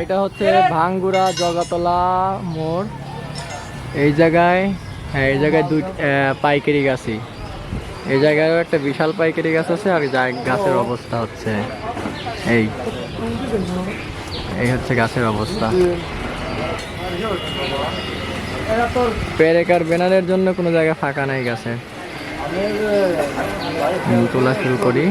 এটা হচ্ছে ভাঙ্গুরা জগাতলা মোড়। এই জায়গায়, হ্যাঁ এই জায়গায় দুই পাইকারি গাছই, এই জায়গায়ও একটা বিশাল পাইকারি গাছ আছে। আর গাছের অবস্থা হচ্ছে এই এই হচ্ছে গাছের অবস্থা। পেরেকার ব্যানারের জন্য কোনো জায়গা ফাঁকা নাই গাছে। তোলা শুরু করি।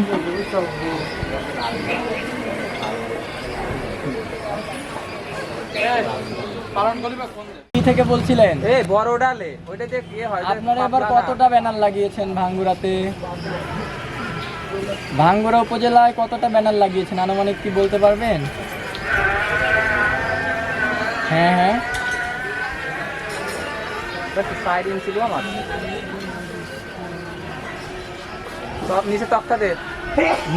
থেকে বলছিলেন এই বড় ডালে ওইটা যে কি হয়, আপনারা এবার কতটা ব্যানার লাগিয়েছেন ভাঙ্গুরাতে? ভাঙ্গুরা উপজেলায় কতটা ব্যানার লাগিয়েছেন আনুমানিক কি বলতে পারবেন? হ্যাঁ হ্যাঁ, 4 ইঞ্চি ছিল আমার সব নিচে তক্তা দে।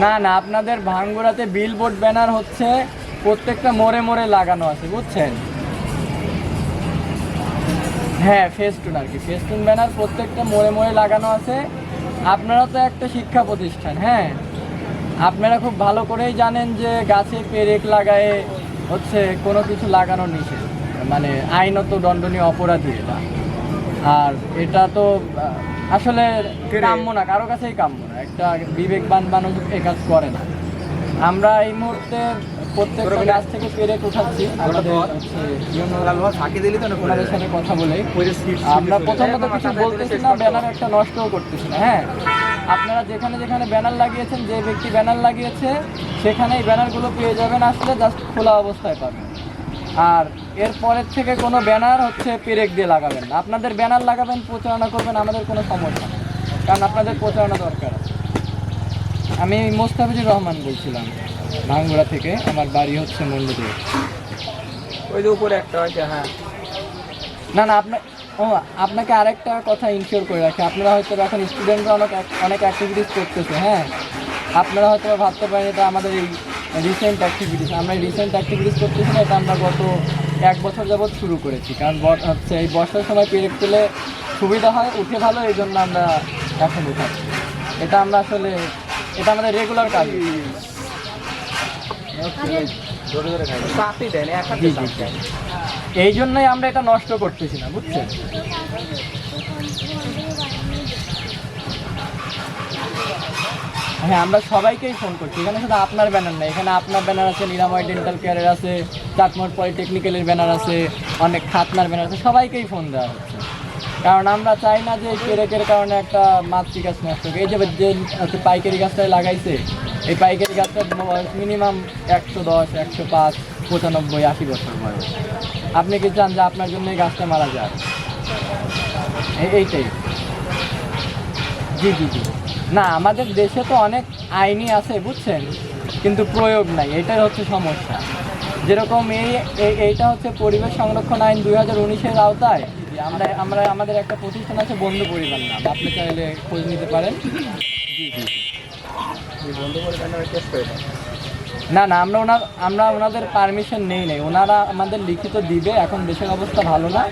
না না, আপনাদের ভাঙ্গুরাতে বিলবোর্ড ব্যানার হচ্ছে প্রত্যেকটা মোড়ে মোড়ে লাগানো আছে, বুঝছেন? হ্যাঁ, ফেস্টুন আর কি, ফেস্টুন ব্যানার প্রত্যেকটা মোড়ে মোড়ে লাগানো আছে। আপনারা তো একটা শিক্ষা প্রতিষ্ঠান, হ্যাঁ আপনারা খুব ভালো করেই জানেন যে গাছে পেরেক লাগায়ে হচ্ছে কোনো কিছু লাগানো নিষেধ, মানে আইনত দণ্ডনীয় অপরাধী এটা। আর এটা তো আসলে কাম্য না, কারো কাছেই কাম্য না, একটা বিবেকবান মানুষ এ কাজ করে না। আমরা এই মুহূর্তে প্রত্যেকটা গাছ থেকে পেরেক উঠাচ্ছি আমাদের সাথে কথা বলে। আমরা প্রথমত কিছু বলতেছি না, ব্যানার একটা নষ্টও করতেছি না। হ্যাঁ, আপনারা যেখানে যেখানে ব্যানার লাগিয়েছেন, যে ব্যক্তি ব্যানার লাগিয়েছে সেখানেই ব্যানারগুলো পেয়ে যাবেন, আসলে জাস্ট খোলা অবস্থায় পাবেন। আর এরপরের থেকে কোনো ব্যানার হচ্ছে পেরেক দিয়ে লাগাবেন না। আপনাদের ব্যানার লাগাবেন, প্রচারণা করবেন, আমাদের কোনো সমস্যা নেই, কারণ আপনাদের প্রচারণা দরকার আছে। আমি মোস্তাফিজুর রহমান বলছিলাম ভাঙ্গুরা থেকে, আমার বাড়ি হচ্ছে মন্ডুদে। ওই যে উপরে একটা আছে। হ্যাঁ না না, আপনাকে আরেকটা কথা ইনশিওর করে রাখি, আপনারা হয়তো এখন স্টুডেন্টরা অনেক অ্যাক্টিভিটিস করতেছে। হ্যাঁ, আপনারা হয়তো ভাবতে পারেন এটা আমাদের এই রিসেন্ট অ্যাক্টিভিটিস। আমরা এই রিসেন্ট অ্যাক্টিভিটিস করতেছি না, এটা আমরা গত 1 বছর যাবৎ শুরু করেছি। কারণ হচ্ছে এই বর্ষার সময় পেরেক তুলে সুবিধা হয়, উঠে ভালো, এই জন্য আমরা এখন উঠাচ্ছি। এটা আমরা আসলে এটা আমাদের রেগুলার কাজ। এই জন্যই আমরা এটা নষ্ট করতেছি না, বুঝছেন? হ্যাঁ, আমরা সবাইকেই ফোন করছি। এখানে শুধু আপনার ব্যানার নেই, এখানে আপনার ব্যানার আছে, নিরাময় ডেন্টাল কেয়ারের আছে, চাটমোড় পলিটেকনিক্যালের ব্যানার আছে, অনেক খাতনার ব্যানার আছে, সবাইকেই ফোন দেওয়া হচ্ছে। কারণ আমরা চাই না যে এই পেরেকের কারণে একটা মাতৃ গাছ নষ্ট হোক। এই যে পাইকারি গাছটাই লাগাইছে, এই পাইকারি গাছটা মিনিমাম 110, 105, 95, 80 বছর বয়স। আপনি কি চান যে আপনার জন্য এই গাছটা মারা যায়? এইটাই। জি জি জি, না আমাদের দেশে তো অনেক আইনই আছে, বুঝছেন, কিন্তু প্রয়োগ নাই, এটাই হচ্ছে সমস্যা। যেরকম এইটা হচ্ছে পরিবেশ সংরক্ষণ আইন 2019-এর আওতায় আমরা আমাদের একটা প্রতিষ্ঠান আছে বন্ধু পরিবার নাম, আপনি চাইলে খোঁজ নিতে পারেন। জি জি জি, বন্ধু পরিবার টেস্ট করে দেন। না না, আমরা ওনাদের পারমিশন নেই নাই, ওনারা আমাদের লিখিত দিবে। এখন দেশের অবস্থা ভালো না,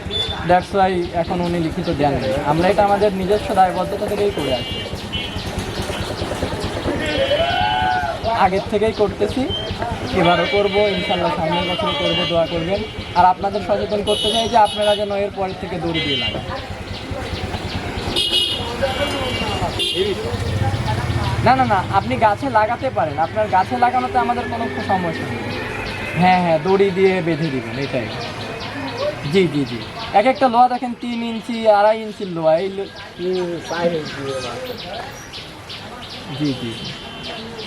দ্যাটস ওয়াই এখন উনি লিখিত দেন নাই। আমরা এটা আমাদের নিজস্ব দায়বদ্ধতা থেকেই করে আসি, আগের থেকেই করতেছি, এবারও করবো ইনশাল্লাহ, সামনের বছর করবো, দোয়া করবেন। আর আপনাদের সচেতন করতে চাই যে আপনারা যেন এর পরের থেকে দড়ি দিয়ে লাগান। না না না, আপনি গাছে লাগাতে পারেন, আপনার গাছে লাগানোতে আমাদের কোনো সমস্যা নেই। হ্যাঁ হ্যাঁ, দড়ি দিয়ে বেঁধে দিবেন, এটাই। জি জি জি, এক একটা লোহা দেখেন 3 ইঞ্চি, 2.5 ইঞ্চির লোহা, এই 4 ইঞ্চি। জি জি,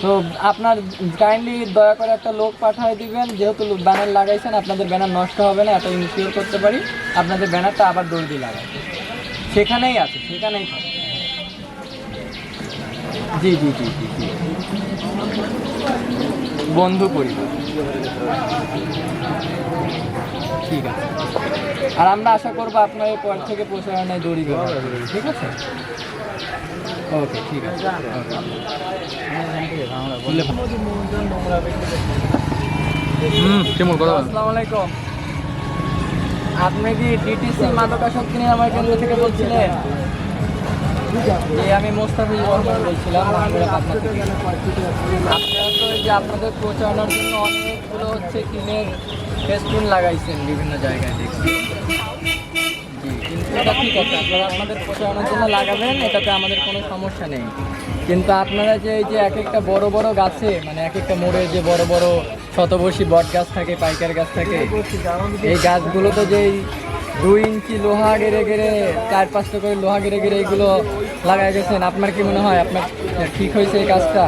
তো আপনার কাইন্ডলি দয়া করে একটা লোক পাঠিয়ে দিবেন, যেহেতু ব্যানার লাগাইছেন, আপনাদের ব্যানার নষ্ট হবে না, এটা ইনশিওর করতে পারি। আপনাদের ব্যানারটা আবার দড়ি দিয়ে লাগাবেন, সেখানেই আছে, সেখানেই থাকে। জি জি জি জি জি, বন্ধু পরিবার, ঠিক আছে। আর আমরা আশা করবো আপনার এই পর থেকে প্রচারণায় দড়ি ব্যবহার করবেন, ঠিক আছে? ওকে, ঠিক আছে। আসসালামু আলাইকুম, আপনি কি ডিটিসি মাদকাসক্তি নিরাময় কেন্দ্র থেকে বলছিলেন? যে আমি মোস্তাফিজুর রহমান বলছিলাম মাগুরা পাবনা থেকে। আপনারা তো এই যে আপনাদের প্রচারণার জন্য অনেকগুলো হচ্ছে টিনের ফেস্টুন লাগাইছেন বিভিন্ন জায়গায় দেখছি। জি, কিন্তু এটা ঠিক আছে, আপনারা আপনাদের প্রচারণার জন্য লাগাবেন, এটাতে আমাদের কোনো সমস্যা নেই। কিন্তু আপনারা যে এই যে এক একটা বড় বড় গাছে, মানে এক একটা মোড়ে যে বড় বড় শতবর্ষী বট গাছ থাকে, পাইকার গাছ থাকে, এই গাছগুলো তো যেই 2 ইঞ্চি লোহা গেড়ে গেড়ে 4-5টা করে লোহা গেড়ে গেড়ে এইগুলো লাগাই গেছেন, আপনার কি মনে হয় আপনার ঠিক হয়েছে এই কাজটা?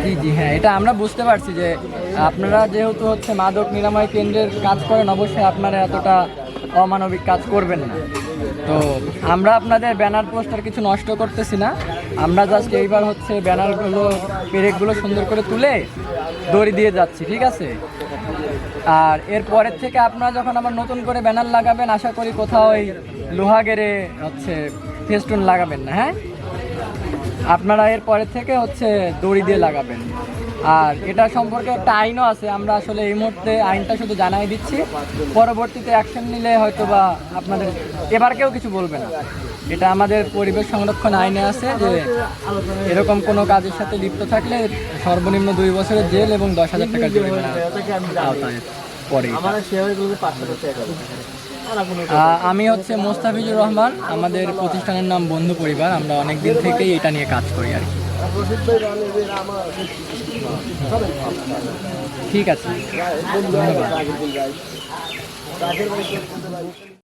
জি জি হ্যাঁ, এটা আমরা বুঝতে পারছি যে আপনারা যেহেতু হচ্ছে মাদক নিরাময় কেন্দ্রের কাজ করেন, অবশ্যই আপনারা এতটা অমানবিক কাজ করবেন না। তো আমরা আপনাদের ব্যানার পোস্টার কিছু নষ্ট করতেছি না, আমরা জাস্ট এইবার হচ্ছে ব্যানারগুলো পেরেকগুলো সুন্দর করে তুলে দড়ি দিয়ে যাচ্ছি, ঠিক আছে? আর এর পরের থেকে আপনারা যখন আবার নতুন করে ব্যানার লাগাবেন, আশা করি কোথাও ওই লোহা গেড়ে হচ্ছে ফেস্টুন লাগাবেন না, হ্যাঁ? আপনারা এর পরের থেকে হচ্ছে দড়ি দিয়ে লাগাবেন। আর এটা সম্পর্কে একটা আইনও আছে, আমরা আসলে এই মুহূর্তে আইনটা শুধু জানাই দিচ্ছি, পরবর্তীতে অ্যাকশন নিলে হয়তো বা আপনাদের এবার কেউ কিছু বলবে না। এটা আমাদের পরিবেশ সংরক্ষণ আইনে আছে যে এরকম কোনো কাজের সাথে লিপ্ত থাকলে সর্বনিম্ন 2 বছরের জেল এবং 10,000 টাকার জরিমানা আওতায় পড়ে। আমি হচ্ছে মোস্তাফিজুর রহমান, আমাদের প্রতিষ্ঠানের নাম বন্ধু পরিবার, আমরা অনেক দিন থেকেই এটা নিয়ে কাজ করি আর কি। ঠিক আছে, ধন্যবাদ।